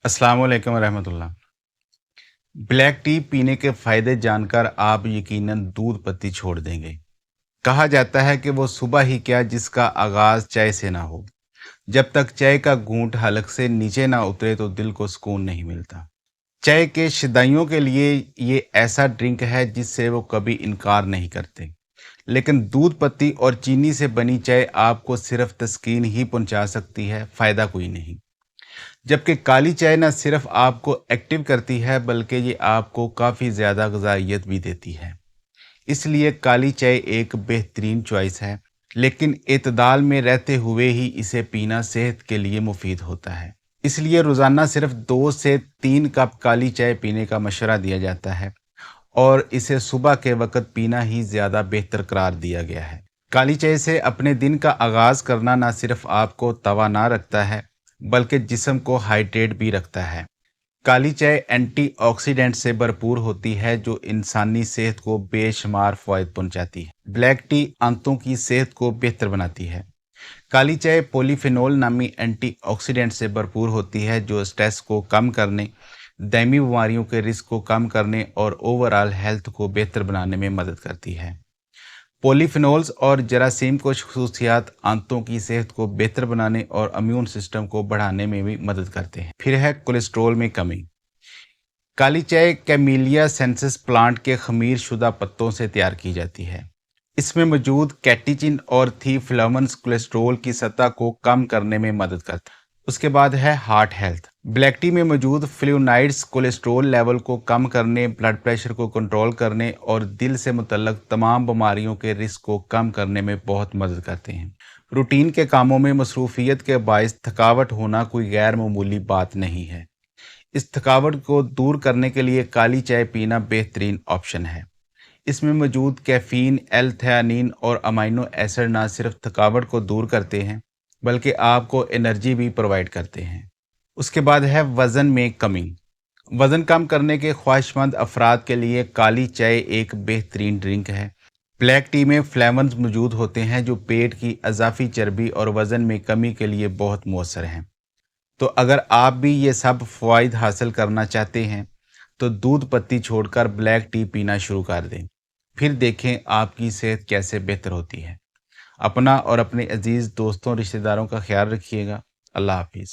अस्सलाम वालेकुम रहमतुल्लाह। ब्लैक टी पीने के फ़ायदे जानकर आप यकीनन दूध पत्ती छोड़ देंगे। कहा जाता है कि वो सुबह ही क्या जिसका आगाज़ चाय से ना हो। जब तक चाय का घूंट हलक से नीचे ना उतरे तो दिल को सुकून नहीं मिलता। चाय के शौकीनों के लिए ये ऐसा ड्रिंक है जिससे वो कभी इनकार नहीं करते। लेकिन दूध पत्ती और चीनी से बनी चाय आपको सिर्फ तस्कीन ही पहुंचा सकती है, फ़ायदा कोई नहीं। जबकि काली चाय ना सिर्फ आपको एक्टिव करती है बल्कि ये आपको काफ़ी ज़्यादा ग़िज़ाइयत भी देती है। इसलिए काली चाय एक बेहतरीन चॉइस है, लेकिन एतदाल में रहते हुए ही इसे पीना सेहत के लिए मुफीद होता है। इसलिए रोज़ाना सिर्फ 2 से 3 कप काली चाय पीने का मशवरा दिया जाता है और इसे सुबह के वक़्त पीना ही ज़्यादा बेहतर करार दिया गया है। काली चाय से अपने दिन का आगाज़ करना ना सिर्फ आपको तवाना रखता है, बल्कि जिस्म को हाइड्रेट भी रखता है। काली चाय एंटीऑक्सीडेंट से भरपूर होती है जो इंसानी सेहत को बेशुमार फ़वाइद पहुंचाती है। ब्लैक टी आंतों की सेहत को बेहतर बनाती है। काली चाय पॉलीफेनोल नामी एंटीऑक्सीडेंट से भरपूर होती है जो स्ट्रेस को कम करने, दायमी बीमारियों के रिस्क को कम करने और ओवरऑल हेल्थ को बेहतर बनाने में मदद करती है। पॉलीफिनोल्स और जरासीम कुछ खसूसियात आंतों की सेहत को बेहतर बनाने और इम्यून सिस्टम को बढ़ाने में भी मदद करते हैं। फिर है कोलेस्ट्रॉल में कमी। काली चाय कैमिलिया सेंसिस प्लांट के खमीर शुदा पत्तों से तैयार की जाती है। इसमें मौजूद कैटेचिन और थीफ्लावोन्स कोलेस्ट्रॉल की सतह को कम करने में मदद करता है। उसके बाद है हार्ट हेल्थ। ब्लैक टी में मौजूद फ्लूनाइड्स कोलेस्ट्रॉल लेवल को कम करने, ब्लड प्रेशर को कंट्रोल करने और दिल से मुतल्लक तमाम बीमारियों के रिस्क को कम करने में बहुत मदद करते हैं। रूटीन के कामों में मसरूफियत के बायस थकावट होना कोई गैर मामूली बात नहीं है। इस थकावट को दूर करने के लिए काली चाय पीना बेहतरीन ऑप्शन है। इसमें मौजूद कैफ़ीन, एल-थेयानीन और अमाइनो एसिड ना सिर्फ थकावट को दूर करते हैं, बल्कि आपको एनर्जी भी प्रोवाइड करते हैं। उसके बाद है वज़न में कमी। वज़न कम करने के ख्वाहिशमंद अफराद के लिए काली चाय एक बेहतरीन ड्रिंक है। ब्लैक टी में फ्लेवन्स मौजूद होते हैं जो पेट की इजाफी चर्बी और वज़न में कमी के लिए बहुत मौसर हैं। तो अगर आप भी ये सब फ़वाइद हासिल करना चाहते हैं, तो दूध पत्ती छोड़कर ब्लैक टी पीना शुरू कर दें। फिर देखें आपकी सेहत कैसे बेहतर होती है। अपना और अपने अजीज़ दोस्तों रिश्तेदारों का ख्याल रखिएगा। अल्लाह हाफिज़।